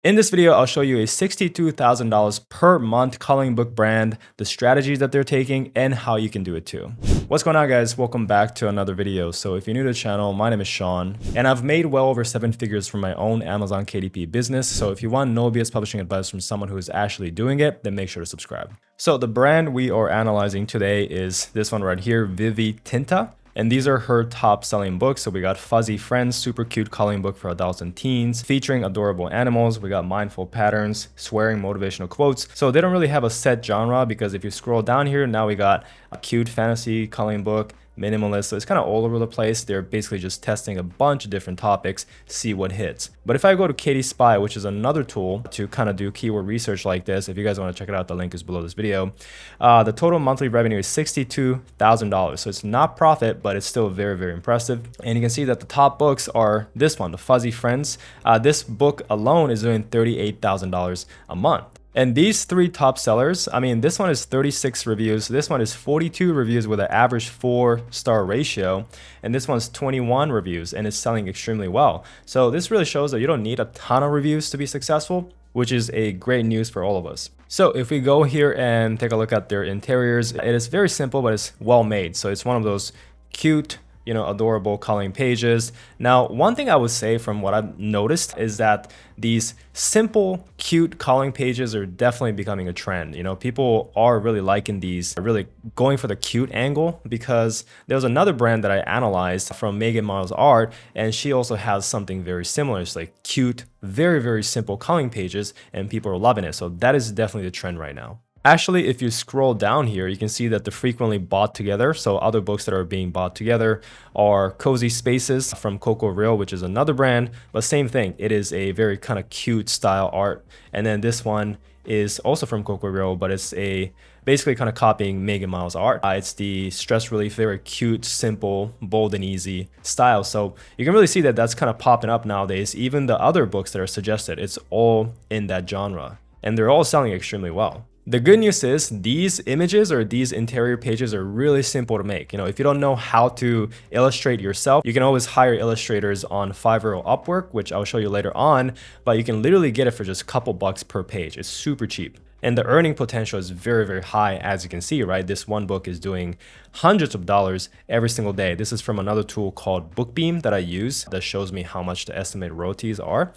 In this video, I'll show you a $62,000 per month coloring book brand, the strategies that they're taking, and how you can do it too. What's going on, guys? Welcome back to another video. So if you're new to the channel, my name is Sean, and I've made well over 7 figures from my own Amazon KDP business. So if you want no BS publishing advice from someone who is actually doing it, then make sure to subscribe. So the brand we are analyzing today is this one right here, Vivi Tinta. And these are her top selling books. So we got Fuzzy Friends, super cute coloring book for adults and teens, featuring adorable animals. We got mindful patterns, swearing motivational quotes. So they don't really have a set genre, because if you scroll down here, now we got a cute fantasy coloring book, minimalist. So it's kind of all over the place. They're basically just testing a bunch of different topics, see what hits. But if I go to KD Spy, which is another tool to kind of do keyword research like this, if you guys want to check it out, the link is below this video. The total monthly revenue is $62,000. So it's not profit, but it's still very, very impressive. And you can see that the top books are this one, the Fuzzy Friends. This book alone is doing $38,000 a month. And these 3 top sellers, I mean, this one is 36 reviews. This one is 42 reviews with an average 4-star ratio. And this one's 21 reviews, and it's selling extremely well. So this really shows that you don't need a ton of reviews to be successful, which is a great news for all of us. So if we go here and take a look at their interiors, it is very simple, but it's well made. So it's one of those cute, adorable coloring pages. Now, one thing I would say from what I've noticed is that these simple, cute coloring pages are definitely becoming a trend. People are really liking these, really going for the cute angle, because there was another brand that I analyzed from Megan Miles Art, and she also has something very similar. It's like cute, very, very simple coloring pages, and people are loving it. So that is definitely the trend right now. Actually, if you scroll down here, you can see that the frequently bought together, so other books that are being bought together, are Cozy Spaces from Coco Real, which is another brand, but same thing. It is a very kind of cute style art. And then this one is also from Coco Real, but it's basically kind of copying Megan Miles art. It's the stress relief, very cute, simple, bold and easy style. So you can really see that that's kind of popping up nowadays. Even the other books that are suggested, it's all in that genre, and they're all selling extremely well. The good news is these images or these interior pages are really simple to make. If you don't know how to illustrate yourself, you can always hire illustrators on Fiverr or Upwork, which I'll show you later on, but you can literally get it for just a couple bucks per page. It's super cheap. And the earning potential is very, very high, as you can see, right? This one book is doing hundreds of dollars every single day. This is from another tool called Bookbeam that I use that shows me how much the estimated royalties are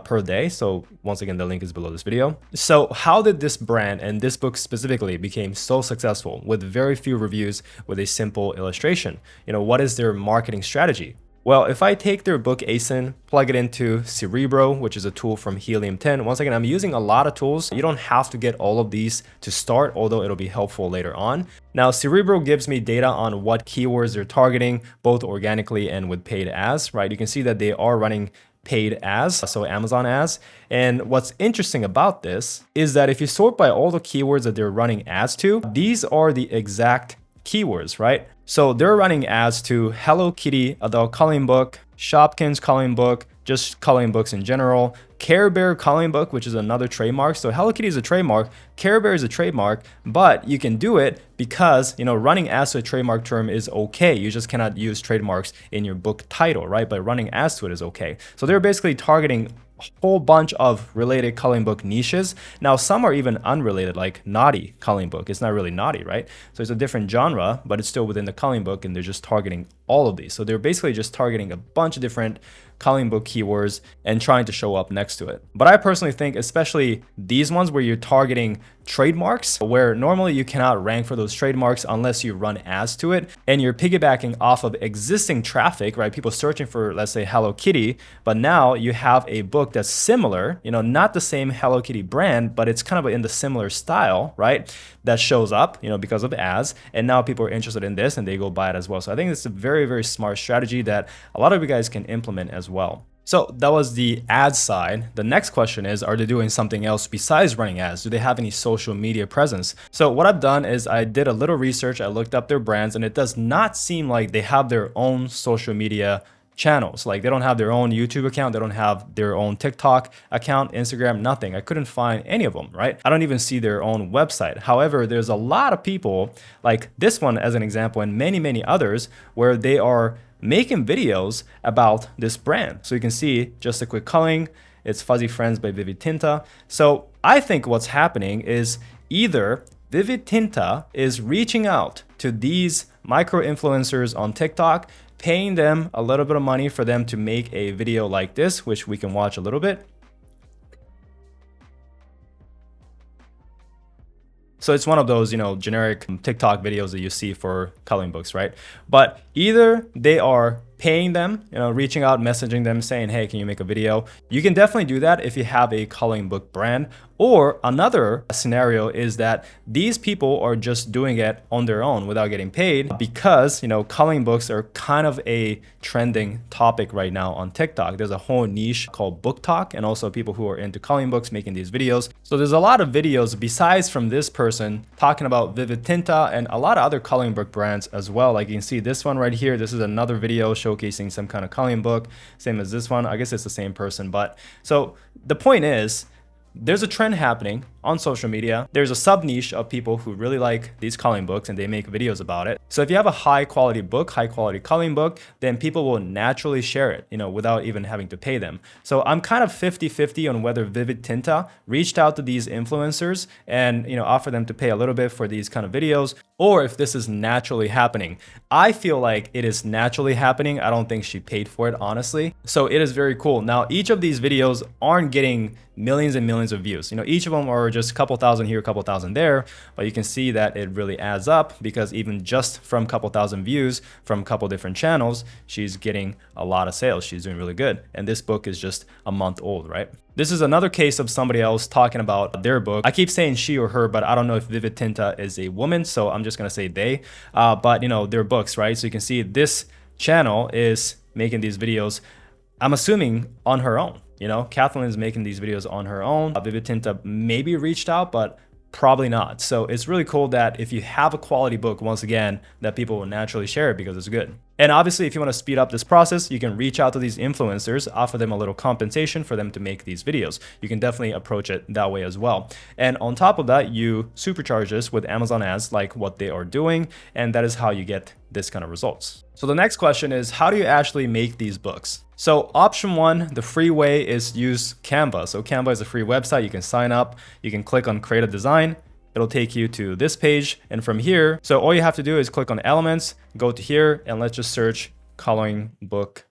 per day. So once again, the link is below this video. So how did this brand and this book specifically became so successful with very few reviews with a simple illustration? What is their marketing strategy? Well, if I take their book ASIN, plug it into Cerebro, which is a tool from Helium 10. Once again, I'm using a lot of tools. You don't have to get all of these to start, although it'll be helpful later on. Now, Cerebro gives me data on what keywords they're targeting, both organically and with paid ads, right? You can see that they are running paid ads, so Amazon ads. And what's interesting about this is that if you sort by all the keywords that they're running ads to, these are the exact keywords, right? So they're running ads to Hello Kitty adult coloring book, Shopkins coloring book, just coloring books in general, Care Bear coloring book, which is another trademark. So Hello Kitty is a trademark, Care Bear is a trademark, but you can do it because, running ads to a trademark term is okay. You just cannot use trademarks in your book title, right? But running ads to it is okay. So they're basically targeting whole bunch of related coloring book niches. Now, some are even unrelated, like naughty coloring book. It's not really naughty, right? So it's a different genre, but it's still within the coloring book, and they're just targeting all of these. So they're basically just targeting a bunch of different coloring book keywords and trying to show up next to it. But I personally think, especially these ones where you're targeting trademarks, where normally you cannot rank for those trademarks unless you run ads to it, and you're piggybacking off of existing traffic, right? People searching for, let's say, Hello Kitty, but now you have a book that's similar, not the same Hello Kitty brand, but it's kind of in the similar style, right? That shows up, because of ads, and now people are interested in this and they go buy it as well. So I think it's a very, very smart strategy that a lot of you guys can implement as well. So that was the ad side. The next question is, are they doing something else besides running ads? Do they have any social media presence? So what I've done is I did a little research. I looked up their brands, and it does not seem like they have their own social media channels. Like, they don't have their own YouTube account. They don't have their own TikTok account, Instagram, nothing. I couldn't find any of them, right? I don't even see their own website. However, there's a lot of people like this one as an example, and many, many others where they are making videos about this brand. So you can see just a quick coloring. It's Fuzzy Friends by Vivid Tinta. So I think what's happening is either Vivid Tinta is reaching out to these micro influencers on TikTok, paying them a little bit of money for them to make a video like this, which we can watch a little bit. So it's one of those, generic TikTok videos that you see for coloring books, right? But either they are paying them, reaching out, messaging them, saying, hey, can you make a video? You can definitely do that if you have a coloring book brand. Or another scenario is that these people are just doing it on their own without getting paid because, coloring books are kind of a trending topic right now on TikTok. There's a whole niche called book talk and also people who are into coloring books making these videos. So there's a lot of videos besides from this person talking about Vivid Tinta and a lot of other coloring book brands as well. Like you can see this one right here. This is another video showcasing some kind of coloring book, same as this one. I guess it's the same person, but so the point is, there's a trend happening on social media. There's a sub niche of people who really like these coloring books and they make videos about it. So if you have a high quality book, high quality coloring book, then people will naturally share it, without even having to pay them. So I'm kind of 50-50 on whether Vivid Tinta reached out to these influencers and, offer them to pay a little bit for these kind of videos, or if this is naturally happening. I feel like it is naturally happening. I don't think she paid for it, honestly. So it is very cool. Now, each of these videos aren't getting millions and millions of views. Each of them are just a couple thousand here, a couple thousand there, but you can see that it really adds up because even just from a couple thousand views from a couple different channels, she's getting a lot of sales. She's doing really good. And this book is just a month old, right? This is another case of somebody else talking about their book. I keep saying she or her, but I don't know if Vivid Tinta is a woman, so I'm just gonna say they. But their books, right? So you can see this channel is making these videos, I'm assuming on her own. Kathleen is making these videos on her own. Vivid Tinta maybe reached out, but probably not. So it's really cool that if you have a quality book, once again, that people will naturally share it because it's good. And obviously, if you want to speed up this process, you can reach out to these influencers, offer them a little compensation for them to make these videos. You can definitely approach it that way as well. And on top of that, you supercharge this with Amazon ads like what they are doing. And that is how you get this kind of results. So the next question is, how do you actually make these books? So option one, the free way, is use Canva. So Canva is a free website. You can sign up. You can click on create a design. It'll take you to this page. And from here, so all you have to do is click on elements, go to here, and let's just search coloring book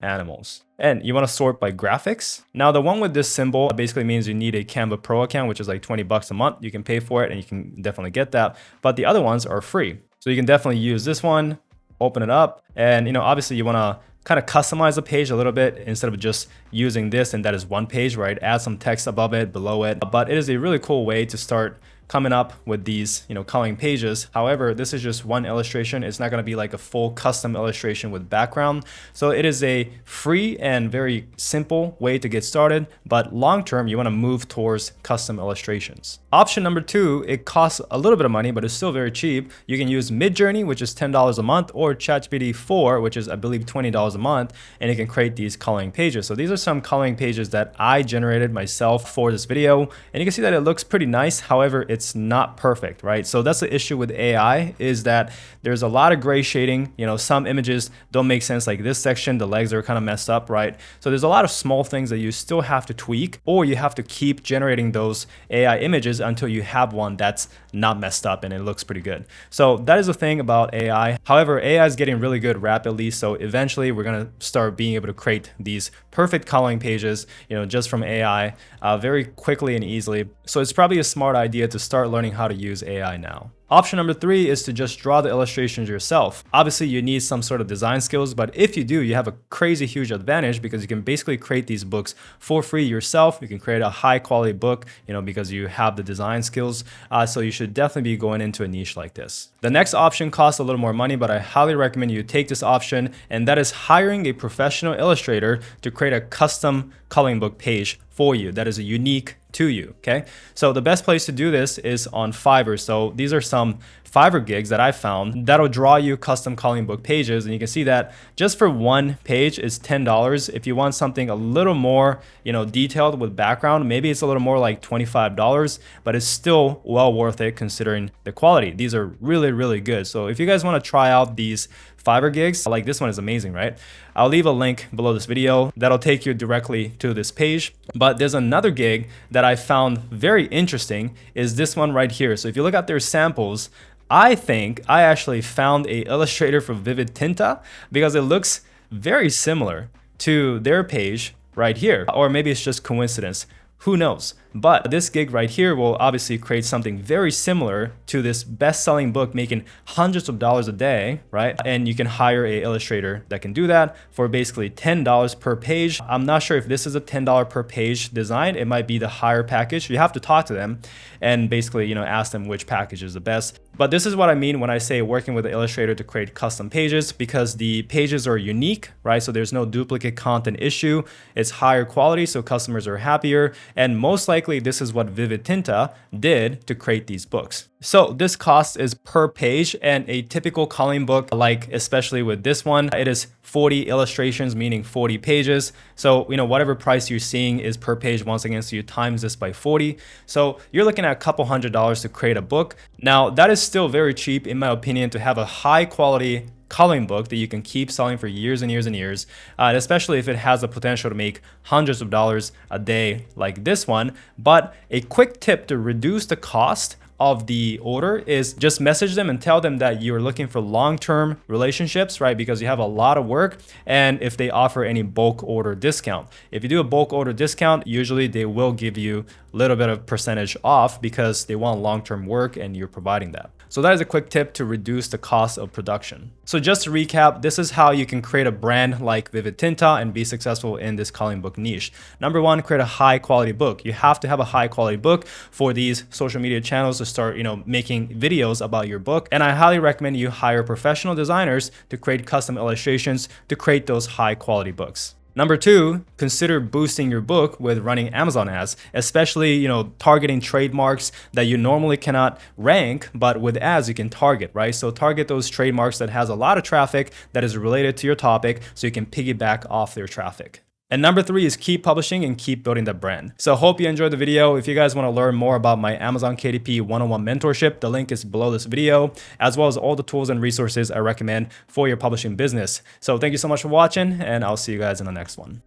animals. And you want to sort by graphics. Now, the one with this symbol basically means you need a Canva Pro account, which is like 20 bucks a month. You can pay for it and you can definitely get that. But the other ones are free. So you can definitely use this one, open it up. And, obviously you want to kind of customize the page a little bit instead of just using this and that is one page, right? Add some text above it, below it. But it is a really cool way to start coming up with these, coloring pages. However, this is just one illustration. It's not going to be like a full custom illustration with background. So it is a free and very simple way to get started, but long-term, you want to move towards custom illustrations. Option number two, it costs a little bit of money, but it's still very cheap. You can use Midjourney, which is $10 a month, or ChatGPT 4, which is, I believe, $20 a month, and you can create these coloring pages. So these are some coloring pages that I generated myself for this video, and you can see that it looks pretty nice. However, it's not perfect, right? So that's the issue with AI, is that there's a lot of gray shading. Some images don't make sense, like this section, the legs are kind of messed up, right? So there's a lot of small things that you still have to tweak, or you have to keep generating those AI images until you have one that's not messed up and it looks pretty good. So that is the thing about AI. However, AI is getting really good rapidly. So eventually we're going to start being able to create these perfect coloring pages, just from AI very quickly and easily. So it's probably a smart idea to start learning how to use AI now. Option number three is to just draw the illustrations yourself. Obviously, you need some sort of design skills, but if you do, you have a crazy huge advantage because you can basically create these books for free yourself. You can create a high quality book, because you have the design skills. So you should definitely be going into a niche like this. The next option costs a little more money, but I highly recommend you take this option, and that is hiring a professional illustrator to create a custom coloring book page for you that is unique to you, okay? So the best place to do this is on Fiverr. So these are some Fiverr gigs that I found that'll draw you custom coloring book pages. And you can see that just for one page is $10. If you want something a little more, detailed with background, maybe it's a little more like $25, but it's still well worth it considering the quality. These are really, really good. So if you guys want to try out these Fiverr gigs, like this one is amazing, right? I'll leave a link below this video that'll take you directly to this page. But there's another gig that I found very interesting, is this one right here. So if you look at their samples, I think I actually found a illustrator for Vivid Tinta because it looks very similar to their page right here. Or maybe it's just coincidence. Who knows? But this gig right here will obviously create something very similar to this best-selling book making hundreds of dollars a day, right? And you can hire an illustrator that can do that for basically $10 per page. I'm not sure if this is a $10 per page design. It might be the higher package. You have to talk to them and basically, ask them which package is the best. But this is what I mean when I say working with an illustrator to create custom pages, because the pages are unique, right? So there's no duplicate content issue. It's higher quality, so customers are happier. And most likely this is what Vivid Tinta did to create these books. So this cost is per page, and a typical coloring book, like especially with this one, it is 40 illustrations, meaning 40 pages. So, whatever price you're seeing is per page once again, so you times this by 40. So you're looking at a couple $100s to create a book. Now that is still very cheap in my opinion to have a high quality coloring book that you can keep selling for years and years and years, and especially if it has the potential to make hundreds of dollars a day like this one. But a quick tip to reduce the cost of the order is just message them and tell them that you're looking for long-term relationships, right? Because you have a lot of work, and if they offer any bulk order discount. If you do a bulk order discount, usually they will give you a little bit of percentage off because they want long-term work and you're providing that. So that is a quick tip to reduce the cost of production. So just to recap, this is how you can create a brand like Vivid Tinta and be successful in this coloring book niche. Number one, create a high quality book. You have to have a high quality book for these social media channels to start, making videos about your book. And I highly recommend you hire professional designers to create custom illustrations to create those high quality books. Number two, consider boosting your book with running Amazon ads, especially, targeting trademarks that you normally cannot rank, but with ads you can target, right? So target those trademarks that has a lot of traffic that is related to your topic so you can piggyback off their traffic. And number three is keep publishing and keep building that brand. So I hope you enjoyed the video. If you guys want to learn more about my Amazon KDP one-on-one mentorship, the link is below this video, as well as all the tools and resources I recommend for your publishing business. So thank you so much for watching, and I'll see you guys in the next one.